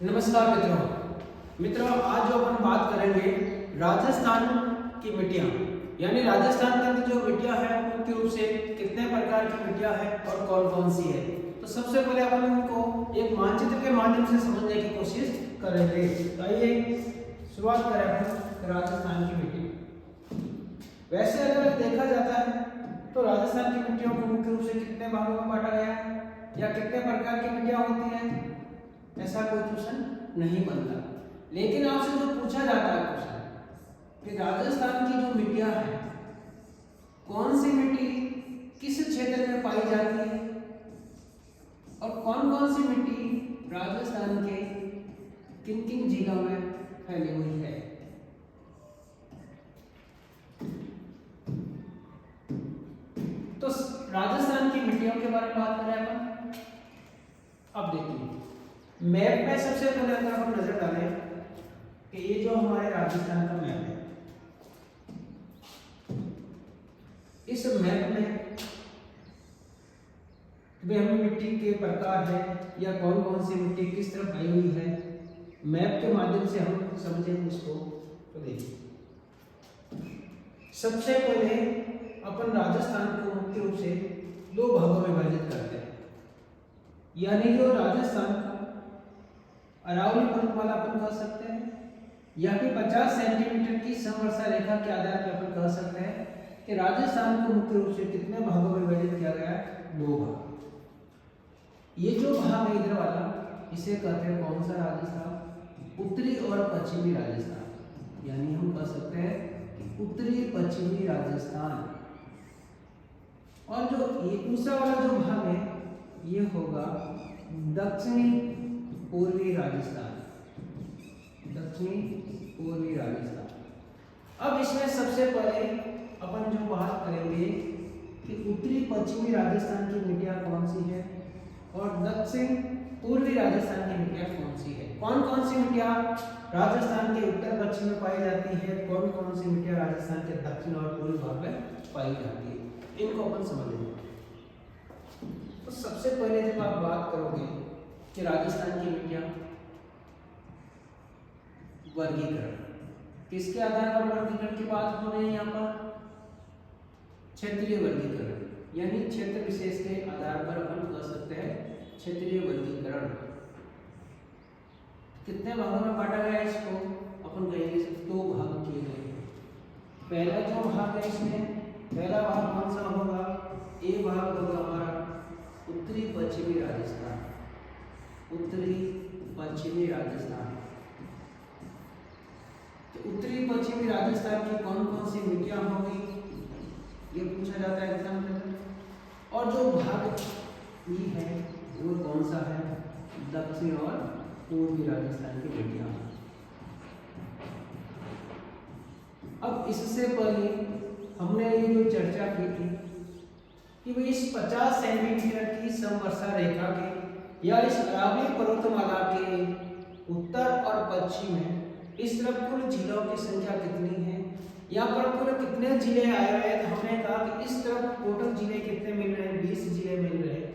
नमस्कार मित्रों आज जो अपन बात करेंगे राजस्थान की मिट्टियाँ, यानी राजस्थान के अंदर जो मिट्टियाँ हैं मुख्य रूप से कितने प्रकार की मिट्टियाँ हैं और कौन कौन सी है। तो सबसे पहले अपन उनको एक मानचित्र के माध्यम से समझने की कोशिश करेंगे। तो आइए शुरुआत करें अपन राजस्थान की मिट्टी। वैसे अगर देखा जाता है तो राजस्थान की मिट्टियों को मुख्य रूप से कितने भागों में बांटा गया है या कितने प्रकार की मिट्टियाँ होती हैं, ऐसा कोई क्वेश्चन नहीं बनता। लेकिन आपसे जो पूछा जाता है क्वेश्चन कि राजस्थान की जो मिट्टियां हैं कौन सी मिट्टी किस क्षेत्र में पाई जाती है और कौन कौन सी मिट्टी राजस्थान के किन किन जिलों में फैली हुई है। तो राजस्थान की मिट्टियों के बारे में बात करें अपन। अब देखिए मैप में सबसे पहले अगर हम नजर डालें कि ये जो हमारे राजस्थान का मैप है, इस मैप में हमें मिट्टी के प्रकार है या कौन कौन सी मिट्टी किस तरफ आई हुई है, मैप के माध्यम से हम समझेंगे इसको। तो देखिए सबसे पहले अपन राजस्थान को मुख्य रूप से दो भागों में विभाजित करते हैं, यानी जो राजस्थान का अरावली पर्वतमाला अपन कह सकते हैं या फिर 50 सेंटीमीटर की समवर्षा रेखा के आधार पर अपन कह सकते हैं कि राजस्थान को मुख्य रूप से कितने भागों में विभाजित किया गया है, दो भाग। ये जो भाग है इधर वाला इसे कहते हैं कौन सा राजस्थान, उत्तरी और पश्चिमी राजस्थान, यानी हम कह सकते हैं कि उत्तरी पश्चिमी राजस्थान। और जो ये दूसरा वाला जो भाग है ये होगा दक्षिणी पूर्वी राजस्थान, दक्षिणी पूर्वी राजस्थान। अब इसमें सबसे पहले अपन जो बात करेंगे कि उत्तरी पश्चिमी राजस्थान की मिट्टियाँ कौन सी है और दक्षिण पूर्वी राजस्थान की मिट्टियाँ कौन सी है। कौन कौन सी मिट्टियाँ राजस्थान के उत्तर पश्चिम में पाई जाती है, कौन कौन सी मिट्टियाँ राजस्थान के दक्षिण और पूर्वी भाग में पाई जाती है, इनको अपन समझेंगे। तो सबसे पहले जब आप बात करोगे कि राजस्थान की मिट्टियाँ वर्गीकरण, किसके आधार पर वर्गीकरण की बात हो रही है यहाँ पर, क्षेत्रीय वर्गीकरण, यानी क्षेत्र विशेष के आधार पर अपन कह सकते हैं क्षेत्रीय वर्गीकरण। कितने भागों में बांटा गया है इसको, अपन कहेंगे दो भाग किए गए हैं। पहला जो भाग है इसमें पहला भाग कौन सा होगा, ए भाग होगा हमारा उत्तरी पश्चिमी राजस्थान, उत्तरी पश्चिमी राजस्थान। तो उत्तरी पश्चिमी राजस्थान की कौन कौन सी मिट्टियां होंगी ये पूछा जाता है एग्जाम में। और जो भाग ई है वो कौन सा है, दक्षिण और पूर्वी राजस्थान की मिट्टियां। अब इससे पहले हमने ये जो चर्चा की थी कि भाई इस 50 सेंटीमीटर की समवर्षा रेखा के या इस अरावली पर्वतमाला के उत्तर और पश्चिम में इस तरफ कुल जिलों की संख्या कितनी है, यहाँ पर कुल कितने जिले आए हुए हैं। तो हमने कहा कि इस तरफ टोटल जिले कितने मिल रहे हैं, 20 जिले मिल रहे हैं।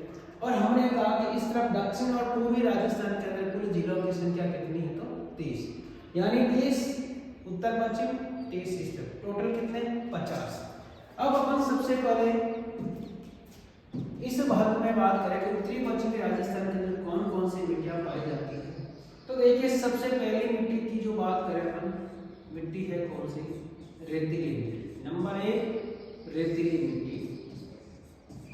और हमने कहा कि इस तरफ दक्षिण और पूर्वी राजस्थान के अंदर कुल जिलों की संख्या कितनी है, तो 30, यानी 30 उत्तर पश्चिम 30 इस तरफ, टोटल कितने 50। अब अपन सबसे पहले इस भाग में बात करें कि उत्तरी पश्चिमी राजस्थान के अंदर कौन कौन सी मिट्टियां पाई जाती है। तो देखिए सबसे पहली मिट्टी की जो बात करें अपन, मिट्टी है कौन सी, रेतीली मिट्टी। नंबर 1 रेतीली मिट्टी।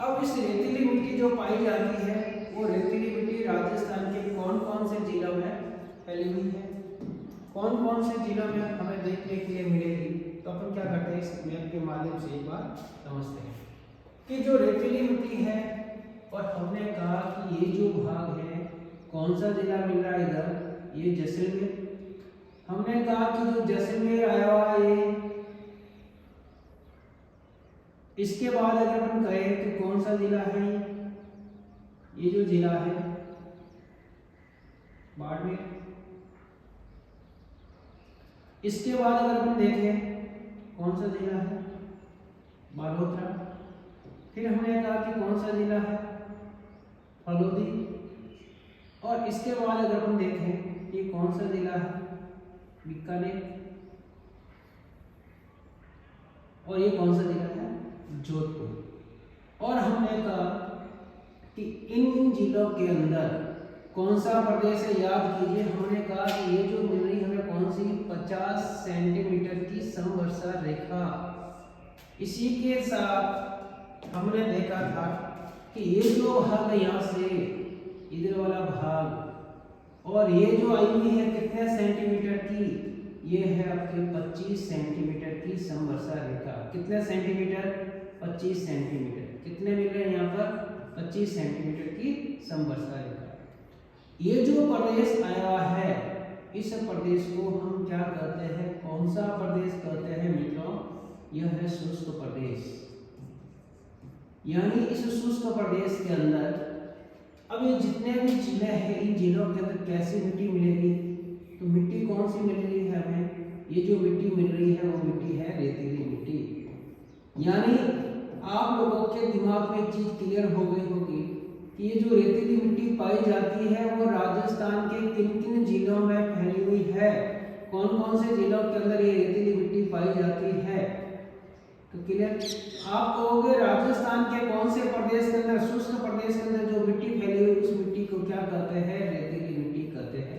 अब इस रेतीली मिट्टी जो पाई जाती है वो रेतीली मिट्टी राजस्थान के कौन कौन से जिलों में फैली हुई है, कौन कौन से जिलों में हमें देखने के लिए मिलेगी। तो अपन क्या करते हैं, इस मैप के माध्यम से एक बार समझते हैं कि जो रेतीली मिट्टी है, और हमने कहा कि ये जो भाग है कौन सा जिला मिल रहा है इधर, ये जैसलमेर। हमने कहा कि जो जैसलमेर आया हुआ ये, इसके बाद अगर हम कहें कि कौन सा जिला है, ये जो जिला है बाड़मेर। इसके बाद अगर हम देखें कौन सा जिला है, बालोतरा। फिर हमने कहा कि कौन सा जिला है, फलोदी। और इसके बाद अगर हम देखें ये कौन सा जिला है? बीकानेर। और ये कौन सा जिला है? जोधपुर। और हमने कहा कि इन जिलों के अंदर कौन सा प्रदेश है? याद कीजिए, हमने कहा कि ये जो मिल रही हमें कौन सी 50 सेंटीमीटर की समवर्षा रेखा। इसी के साथ हमने देखा था कि ये जो भाग यहाँ से इधर वाला भाग और ये जो आई हुई है कितने सेंटीमीटर की? ये है आपके 25 सेंटीमीटर की समवर्षा रेखा। कितने सेंटीमीटर? 25 सेंटीमीटर। कितने मिल रहे हैं यहाँ पर? 25 सेंटीमीटर की समवर्षा रेखा। ये जो प्रदेश आया है, इस प्रदेश को हम क्या कहते हैं? कौन सा प्रदेश कहते हैं मित्रों? यह है शुष्क प्रदेश। यानी इस शुष्क प्रदेश के अंदर अब ये जितने भी जिले हैं, इन जिलों के अंदर कैसी मिट्टी मिलेगी? तो मिट्टी कौन सी मिल रही है हमें? ये जो मिट्टी मिल रही है वो मिट्टी है रेतीली मिट्टी। यानी आप लोगों के दिमाग में एक चीज क्लियर हो गई होगी कि ये जो रेतीली मिट्टी पाई जाती है वो राजस्थान के किन किन जिलों में फैली हुई है? कौन कौन से जिलों के अंदर ये रेतीली मिट्टी पाई जाती है? तो क्लियर? आप कहोगे राजस्थान के कौन से प्रदेश के अंदर, शुष्क प्रदेश के अंदर जो मिट्टी फैली हुई उस मिट्टी को क्या कहते हैं? रेतीली मिट्टी कहते हैं।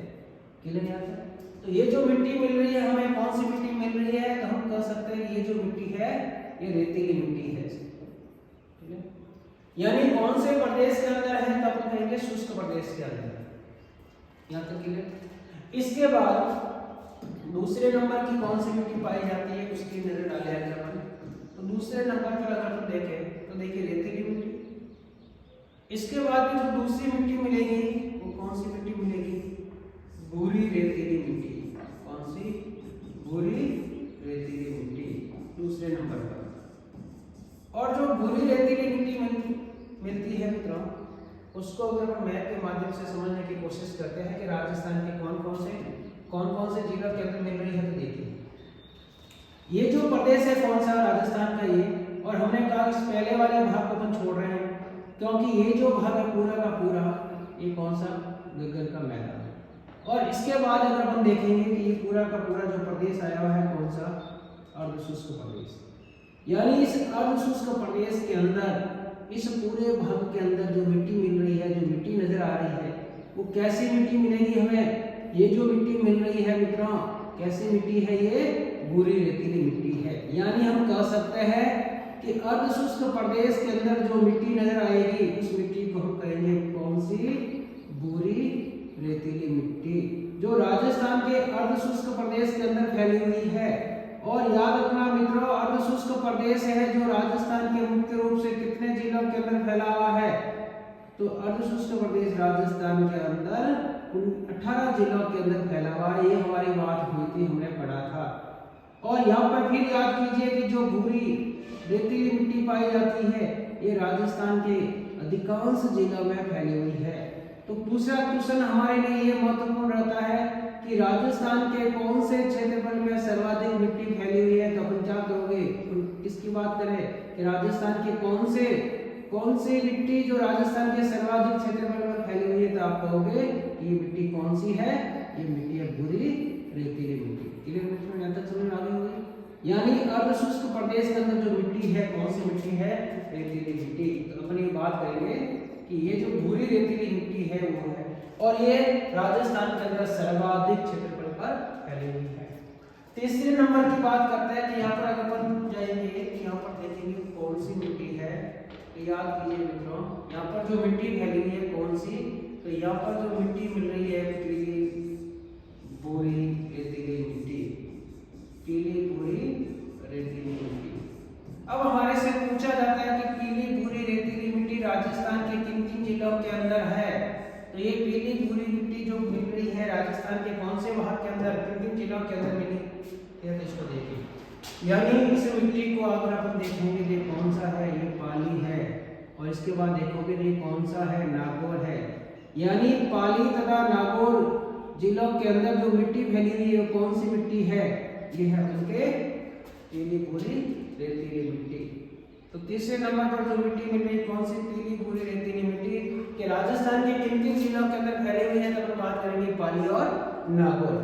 क्लियर यहाँ तक? तो ये जो मिट्टी मिल रही है हमें, कौन सी मिट्टी मिल रही है? तो हम कह सकते हैं ये जो मिट्टी है ये रेतीली मिट्टी है। क्लियर? यानी कौन से प्रदेश के अंदर है? तब हम कहेंगे शुष्क प्रदेश के अंदर। यहाँ तक क्लियर? इसके बाद दूसरे नंबर की कौन सी मिट्टी पाई जाती है उसकी नजर डाले आज अपन। तो दूसरे नंबर पर अगर हम देखें तो देखिए रेतीली मिट्टी। इसके बाद भी जो दूसरी मिट्टी मिलेगी वो कौन सी मिट्टी मिलेगी? भूरी रेतीली मिट्टी। कौन सी? भूरी रेतीली मिट्टी दूसरे नंबर पर। और जो भूरी रेतीली मिट्टी मिलती है मित्रों, उसको अगर हम मैप के माध्यम से समझने की कोशिश करते हैं कि राजस्थान के कौन कौन से जिलों के अंदर मिल रही है, तो देखिए ये जो प्रदेश है कौन सा? राजस्थान का ये। और हमने कहा इस पहले वाले भाग को अपन छोड़ रहे हैं क्योंकि ये जो भाग है पूरा का पूरा ये कौन सा? गगन का मैदान। और इसके बाद अगर हम देखेंगे कि ये पूरा का पूरा जो प्रदेश आया हुआ है कौन सा? अर्धशुष्क प्रदेश। यानी इस अर्धशुष्क प्रदेश के अंदर, इस पूरे भाग के अंदर जो मिट्टी मिल रही है, जो मिट्टी नजर आ रही है, वो कैसी मिट्टी मिलेगी हमें? ये जो मिट्टी मिल रही है मित्रों, कैसी मिट्टी है? ये भूरी रेतीली मिट्टी है। यानी हम कह सकते हैं कि अर्धशुष्क प्रदेश के अंदर जो मिट्टी नजर आएगी उस मिट्टी को हम कहेंगे कौन सी? भूरी रेतीली मिट्टी, जो राजस्थान के अर्धशुष्क प्रदेश के अंदर फैली हुई है। और याद रखना मित्रों, अर्धशुष्क प्रदेश है जो राजस्थान के मुख्य रूप से कितने जिलों के अंदर फैला हुआ है? तो अर्धशुष्क प्रदेश राजस्थान के अंदर 18 जिलों के अंदर फैला हुआ है। ये हमारी बात हुई थी, हमने पढ़ा था। और यहाँ पर फिर याद कीजिए कि जो भूरी रेतीली मिट्टी पाई जाती है ये राजस्थान के अधिकांश जिलों में फैली हुई है। तो दूसरा क्वेश्चन हमारे लिए ये महत्वपूर्ण रहता है कि राजस्थान के कौन से क्षेत्रफल में सर्वाधिक मिट्टी फैली हुई है? तो अपन क्या करोगे? किसकी बात करें कि राजस्थान के कौन से मिट्टी जो राजस्थान के सर्वाधिक क्षेत्रफल में फैली हुई है? तो आप कहोगे ये मिट्टी कौन सी है? ये मिट्टी है भूरी रेतीली मिट्टी। क्लियर मित्रों? यहाँ तक समझ आ गई होगी। यानी अर्धशुष्क प्रदेश के अंदर जो मिट्टी है कौन सी मिट्टी है? रेतीली मिट्टी। तो अपन ये बात करेंगे कि ये जो भूरी रेतीली मिट्टी है वो है, और ये राजस्थान के अंदर सर्वाधिक क्षेत्रफल पर फैली हुई है। तीसरे नंबर की बात करते हैं कि यहाँ पर अगर अपन जाएंगे कि यहाँ पर देखेंगे कौन सी मिट्टी है। तो याद कीजिए मित्रों, यहाँ पर जो मिट्टी फैली हुई है कौन सी? तो यहाँ पर जो मिट्टी मिल रही है पीली भूरी रेतीली मिट्टी, पीली भूरी रेतीली मिट्टी। अब हमारे से पूछा जाता है कि पीली भूरी रेतीली मिट्टी राजस्थान के किन किन जिलों के अंदर है? तो ये पीली भूरी मिट्टी जो मिल रही है राजस्थान के कौन से भाग के अंदर, किन किन जिलों के अंदर मिली? तो इसको देखिए, यानी इस मिट्टी को अगर अपन देखेंगे ये कौन सा है? ये पाली है। और इसके बाद देखोगे ये कौन सा है? नागौर है। यानी पाली तथा नागौर जिलों के अंदर जो मिट्टी फैली हुई है कौन सी मिट्टी है? ये है उनके पीली भूरी रेतीली मिट्टी। तो तीसरे नंबर पर जो मिट्टी मिल रही है कौन सी? पीली भूरी रेतीली मिट्टी के राजस्थान के किन किन जिलों के अंदर फैली हुई है? तो हम बात करेंगे पाली और नागौर।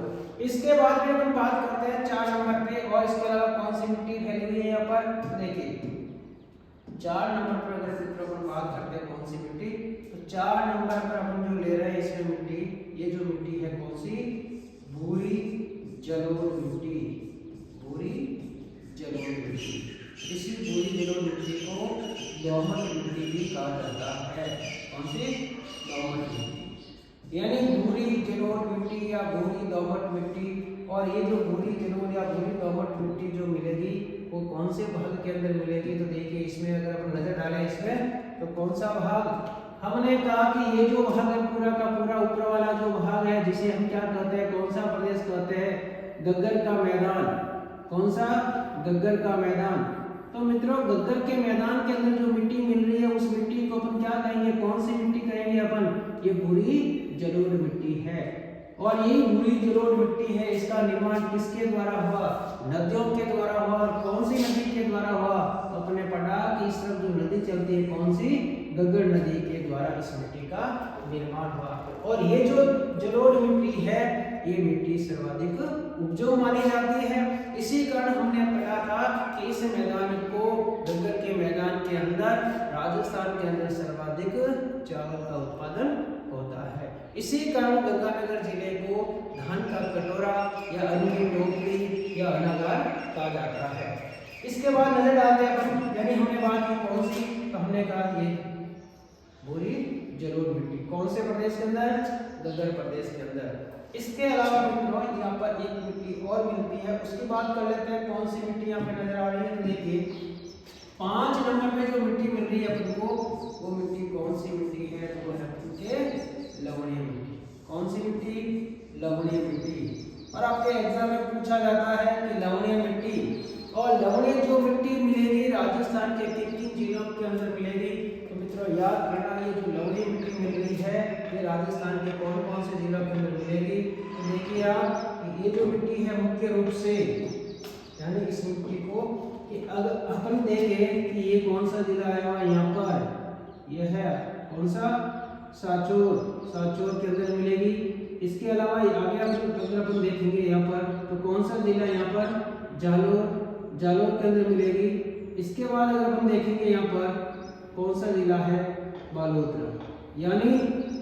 इसके बाद में हम बात करते हैं 4 नंबर पे, और इसके अलावा कौन सी मिट्टी फैली हुई है यहाँ पर देखिए 4 नंबर पर अगर मित्रों अपन बात करते हैं कौन सी मिट्टी, तो 4 नंबर पर हम जो ले रहे हैं इसमें मिट्टी, ये जो मिट्टी है कौन सी, भूरी जलोढ़ मिट्टी, भूरी जलोढ़ मिट्टी। इसी भूरी जलोढ़ मिट्टी को दोमट मिट्टी भी कहा जाता है। कौन सी, दोमट मिट्टी, यानी भूरी जलोढ़ मिट्टी या भूरी दोमट मिट्टी। और ये जो भूरी जलोढ़ या भूरी दोमट मिट्टी जो मिलेगी वो कौन से भाग के अंदर मिलेगी, तो देखिए इसमें अगर अपन नजर डालें इसमें तो कौन सा भाग, हमने कहा कि ये जो भाग है पूरा का पूरा ऊपर वाला जो भाग है जिसे हम क्या कहते हैं, कौन सा प्रदेश कहते हैं, गग्गर का मैदान। कौन सा, गग्गर का मैदान। तो मित्रों गग्गर के मैदान के अंदर जो मिट्टी मिल रही है उस मिट्टी को अपन क्या कहेंगे, कौन सी मिट्टी कहेंगे अपन, ये भूरी जलोढ़ मिट्टी है। और ये भूरी जलोढ़ मिट्टी है, इसका निर्माण किसके द्वारा हुआ, नदियों के द्वारा हुआ। और कौन सी नदी के द्वारा हुआ, तो अपने पढ़ा कि इस तरफ जो नदी चलती है कौन सी, गग्गर नदी के द्वारा इस मिट्टी का निर्माण हुआ। और ये जो जलोढ़ मिट्टी है ये मिट्टी सर्वाधिक उपजाऊ मानी जाती है। इसी कारण हमने पढ़ा था कि इस मैदान को, गग्गर के मैदान के अंदर राजस्थान के अंदर सर्वाधिक चावल का उत्पादन होता है। इसी कारण गंगानगर जिले को धान का कटोरा या अन्न की टोकरी या अनागार कहा जाता है। इसके बाद नजर डालते हैं अपन, यानी हमने बात की कौन सी, तो हमने कहा ये भूरी जलोढ़ मिट्टी कौन से प्रदेश के अंदर, गग्गर प्रदेश के अंदर। इसके अलावा मित्रों यहाँ पर एक मिट्टी और मिलती है, उसकी बात कर लेते हैं कौन सी मिट्टी यहाँ पे नजर आ रही है। तो देखिए 5 नंबर पे जो मिट्टी मिल रही है अपन को, वो मिट्टी कौन सी मिट्टी है, तो वो है लवणीय मिट्टी। कौन सी मिट्टी, लवणीय मिट्टी। और आपके एग्जाम में पूछा जाता है कि लवणीय मिट्टी, और लवणीय जो मिट्टी मिलेगी राजस्थान के किन-किन जिलों के अंदर मिलेगी, तो मित्रों याद रखना ये जो लवणीय मिट्टी मिल रही है ये राजस्थान के कौन-कौन से जिलों के अंदर मिलेगी। तो देखिए आप ये जो मिट्टी है मुख्य रूप से, यानी इस मिट्टी को कि अगर अपन देखें कि ये कौन सा जिला आया हुआ यहाँ पर, यह है कौन सा, सांचौर, सांचौर के अंदर मिलेगी। इसके अलावा आगे अगर अपन देखेंगे यहाँ पर तो कौन सा जिला यहाँ पर, जालोर, जालोर के अंदर मिलेगी। इसके बाद अगर अपन देखेंगे यहाँ पर कौन सा जिला है, बालोतरा। यानी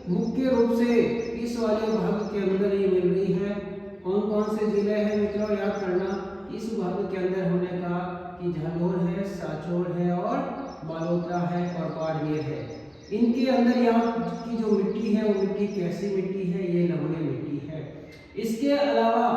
मुख्य रूप से इस वाले भाग के अंदर ये मिल रही है। कौन कौन से जिले हैं मित्रों, याद करना। इस भाग के अंदर हमने कहा कि जालोर है, सांचौर है और बालोतरा है और बाड़मेर है। इनके अंदर यहाँ की जो मिट्टी है वो मिट्टी कैसी मिट्टी है, ये लवणीय मिट्टी है। इसके अलावा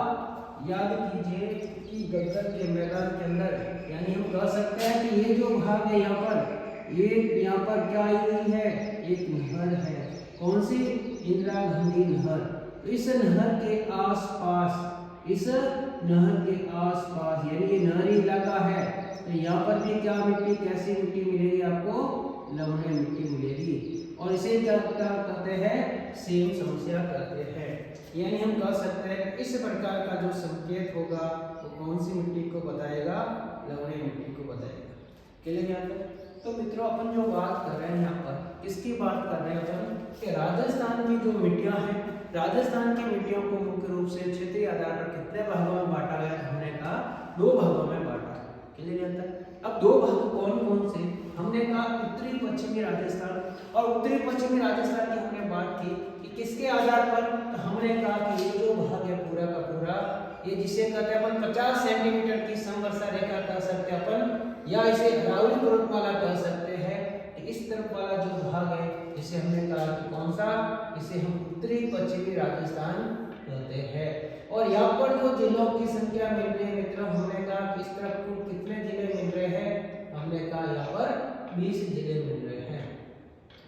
याद कीजिए कि गग्गर के मैदान के अंदर, यानी हम कह सकते हैं कि ये जो भाग है यहाँ पर, ये यहाँ पर क्या आई हुई है, एक नहर है। कौन सी, इंदिरा गांधी नहर। तो इस नहर के आसपास, इस नहर के आसपास यानी ये नहरी इलाका है, तो यहाँ पर भी क्या मिट्टी, कैसी मिट्टी मिलेगी आपको, लवणीय मिट्टी मिलेगी। और इसे क्या कहते हैं, सेम समस्या कहते हैं। यानी हम कह सकते हैं इस प्रकार का जो संकेत होगा वो कौन सी मिट्टी को बताएगा, लवणीय मिट्टी को बताएगा। क्लियर यहाँ तक। तो मित्रों अपन जो बात कर रहे हैं यहाँ पर किसकी बात कर रहे हैं अपन, कि राजस्थान की जो मिट्टियां हैं, राजस्थान की मिट्टियों को मुख्य रूप से क्षेत्रीय आधार पर कितने भागों में बांटा गया, हमने कहा 2 भागों में बांटा। क्लियर यहाँ तक। अब 2 भाग कौन कौन से, हमने कहा उत्तरी पश्चिमी राजस्थान। और उत्तरी पश्चिमी राजस्थान की हमने बात की कि किसके आधार पर, तो हमने कहा कि ये जो भाग है पूरा का पूरा, ये जिसे कहते हैं अपन 50 सेंटीमीटर की समवर्षा रेखा कह सकते हैं अपन, या इसे अरावली पर्वतमाला कह सकते हैं। इस तरफ वाला जो भाग है जिसे हमने कहा कि कौन सा, इसे हम उत्तरी पश्चिमी राजस्थान कहते हैं। और यहाँ पर जो जिलों की संख्या मिल रही है मित्रों, हमने कहा कि इस तरफ कुल कितने जिले मिल रहे हैं, हमने कहा यहाँ पर 20 जिले मिल रहे हैं।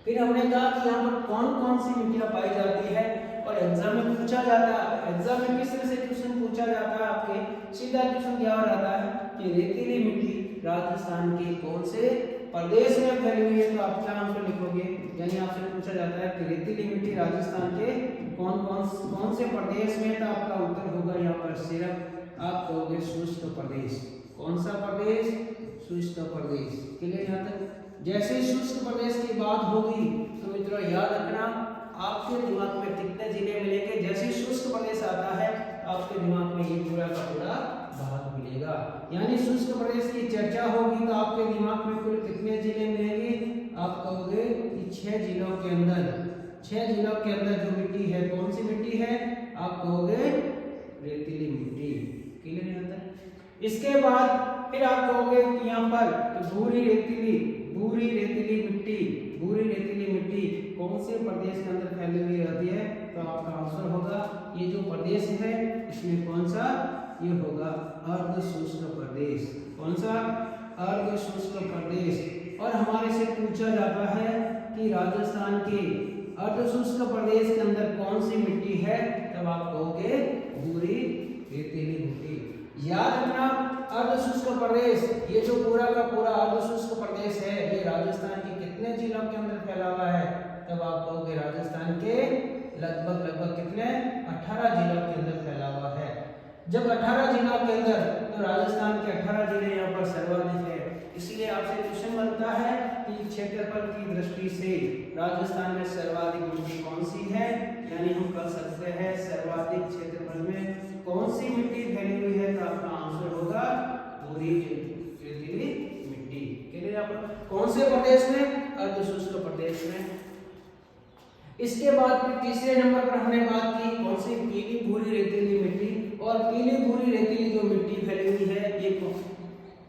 फिर हमने कहा कि यहाँ पर कौन कौन सी मिट्टियां पाई जाती है, और एग्जाम में पूछा जाता है, एग्जाम में किस तरह से क्वेश्चन पूछा जाता है, आपके सीधा क्वेश्चन क्या रहता है कि रेतीली मिट्टी राजस्थान के कौन से प्रदेश में फैली हुई है, तो आप क्या आंसर लिखोगे। यानी आपसे पूछा जाता है कि रेतीली मिट्टी राजस्थान के कौन से प्रदेश में, तो आपका उत्तर होगा यहाँ पर सिर्फ आप कहोगे शुष्क प्रदेश। कौन सा प्रदेश, शुष्क प्रदेश। क्लियर यहाँ तक। जैसे शुष्क प्रदेश की बात होगी तो मित्रों याद रखना आपके दिमाग में कितने जिले मिलेंगे? जैसे शुष्क प्रदेश आता है आपके दिमाग में ये पूरा का पूरा भाग मिलेगा। यानी शुष्क प्रदेश की चर्चा होगी तो आपके दिमाग में कुल कितने जिले मिलेंगे? आप कहोगे कि 6 जिलों के अंदर, 6 जिलों के अंदर जो मिट्टी है कौन सी मिट्टी है? आप कहोगे रेतीली मिट्टी। क्लियर है अंदर? इसके बाद फिर आप कहोगे कि यहाँ पर भूरी रेतीली मिट्टी, भूरी रेतीली मिट्टी कौन से प्रदेश के अंदर फैली हुई रहती है? तो आपका आंसर होगा ये जो प्रदेश है इसमें कौन सा? ये होगा अर्ध शुष्क प्रदेश। कौन सा? अर्ध शुष्क प्रदेश। और हमारे से पूछा जाता है कि राजस्थान के अर्ध शुष्क प्रदेश के अंदर कौन सी मिट्टी है? तब आप कहोगे भूरी रेतीली मिट्टी। याद रखना अर्ध शुष्क प्रदेश, ये जो पूरा का पूरा अर्ध शुष्क प्रदेश है ये राजस्थान के कितने जिलों के अंदर फैला हुआ है? तब आप कहोगे राजस्थान के लगभग कितने? 18 जिलों के अंदर फैला हुआ है। जब 18 जिलों के अंदर, तो राजस्थान के 18 जिले यहाँ पर सर्वाधिक है। इसलिए आपसे क्वेश्चन बनता है कि क्षेत्रफल की दृष्टि से राजस्थान में सर्वाधिक मिट्टी कौन सी है? यानी हम कह सकते हैं सर्वाधिक क्षेत्रफल में कौन सी मिट्टी फैली हुई है? तो आपका आंसर होगा भूरी रेतीली मिट्टी। क्लियर है आप? कौन से प्रदेश में? अर्ध शुष्क प्रदेश में। इसके बाद फिर तीसरे नंबर पर हमने बात की कौन सी? पीली भूरी रेतीली मिट्टी। और पीली भूरी रेतीली जो मिट्टी फैली हुई है ये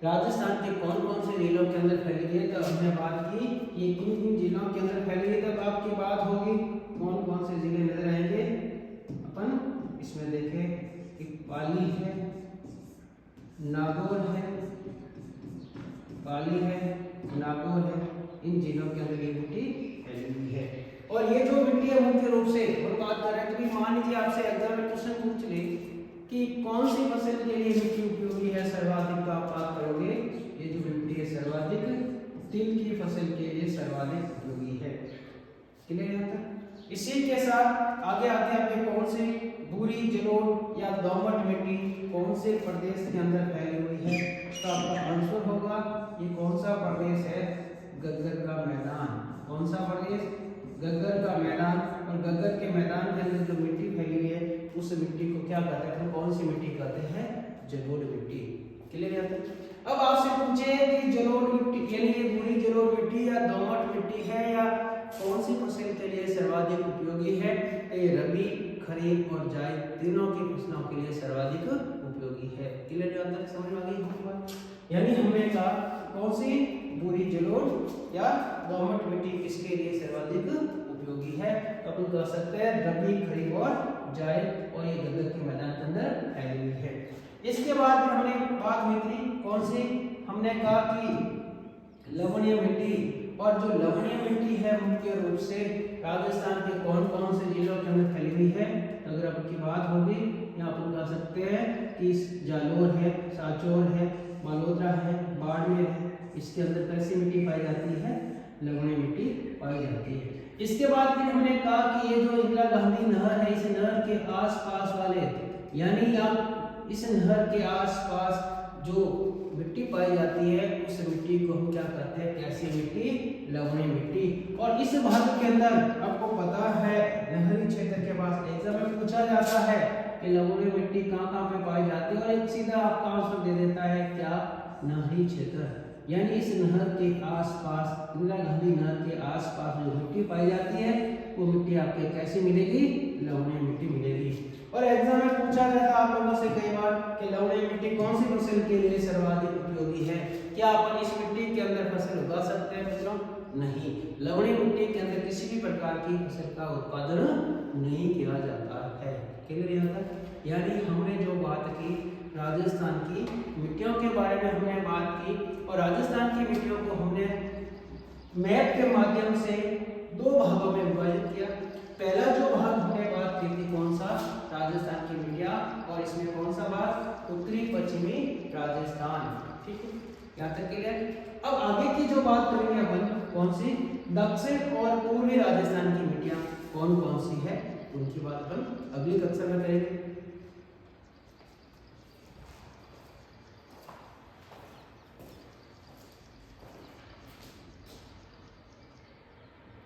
राजस्थान के कौन कौन से जिलों के अंदर फैली हुई है? तो हमने बात की ये किन जिलों के अंदर फैली हुई है। तब आपकी बात होगी कौन कौन से जिले नजर आएंगे? अपन इसमें देखें, पाली है, नागौर है, पाली है, नागौर है, इन जिलों के अंदर ये मिट्टी फैली हुई है। और ये जो मिट्टी है मुख्य रूप से और बात कर रहे हैं तो मान लीजिए आपसे एग्जाम में क्वेश्चन पूछ ले कि कौन सी फसल के लिए मिट्टी उपयोगी है सर्वाधिक, तो आप बात करोगे ये जो मिट्टी है सर्वाधिक तिल की फसल के लिए सर्वाधिक उपयोगी है। क्लियर है? इसी के साथ आगे आते हैं कौन सी भूरी जलोढ़ या दोमट मिट्टी कौन से प्रदेश के अंदर फैली हुई है? तो आपका आंसर होगा ये कौन सा प्रदेश है? गग्गर का मैदान। कौन सा प्रदेश? गग्गर का मैदान। और गग्गर के मैदान के अंदर जो मिट्टी फैली हुई है उस मिट्टी को क्या कहते हैं? कौन सी मिट्टी कहते हैं? जलोढ़ मिट्टी। क्लियर है? अब आपसे पूछे कि जलोढ़ मिट्टी के लिए भूरी जलोढ़ मिट्टी या दोमट मिट्टी है या कौन सी फसल के लिए सर्वाधिक उपयोगी है? ये रबी, खरीफ और जायद तीनों की फसलों के लिए सर्वाधिक उपयोगी है। क्लियर है? अंदर समझ में आ गई? यानी हमने कहा कौन सी? भूरी जलोढ़ या दोमट मिट्टी किसके लिए सर्वाधिक उपयोगी है? तो अपन कह सकते हैं रबी, खरीफ और जायद, और ये गग्गर के मैदान के अंदर फैली हुई है। इसके बाद हमने बात हुई थी कौन सी? हमने कहा कि लवणीय मिट्टी। और जो लवणीय मिट्टी है मुख्य रूप से राजस्थान के कौन कौन से जिलों के अंदर फैली हुई है? अगर आपकी बात होगी यहाँ पर कह सकते हैं कि जालोर है, सांचौर है, बालोतरा है, बाड़मेर है, इसके अंदर कैसी मिट्टी पाई जाती है? लवणीय मिट्टी पाई जाती है। इसके बाद फिर हमने कहा कि ये जो इंदिरा गांधी नहर है इस नहर के आसपास वाले, यानी आप इस नहर के आसपास जो मिट्टी पाई जाती है उस मिट्टी को हम क्या कहते हैं? कैसी मिट्टी? लवणीय मिट्टी। और इस भाग के अंदर आपको पता है नहरी क्षेत्र के पास एग्जाम में पूछा जाता है कि लवणीय मिट्टी कहाँ पे पाई जाती है, और एक सीधा आपका आंसर दे देता है क्या? नहरी क्षेत्र। यानी इस नहर के आसपास, इंदिरा गांधी नहर के आसपास जो मिट्टी पाई जाती है वो मिट्टी आपके कैसी मिलेगी? लवणीय मिट्टी मिलेगी। और एग्जाम में पूछा जाता है आप लोगों से कई बार कि लवणीय मिट्टी कौन सी फसल के लिए सर्वाधिक उपयोगी है? क्या अपन इस मिट्टी के अंदर फसल उगा सकते हैं मित्रों? नहीं, लवणीय मिट्टी के अंदर किसी भी प्रकार की फसल का उत्पादन नहीं किया जाता है। क्लियर है? यानी हमने जो बात की राजस्थान की मिट्टियों के बारे में हमने बात की, और राजस्थान की मिट्टियों को हमने मैप के माध्यम से दो भागों में विभाजित किया। पहला जो भाग हमने बात की थी कौन सा? राजस्थान की मिट्टियां, और इसमें कौन सा भाग? उत्तरी पश्चिमी राजस्थान। ठीक है, यहाँ तक क्लियर? अब आगे की जो बात करेंगे अपन कौन सी? दक्षिण और पूर्वी राजस्थान की मिट्टियां कौन कौन सी है उनकी बात अपन अगली कक्षा में करेंगे।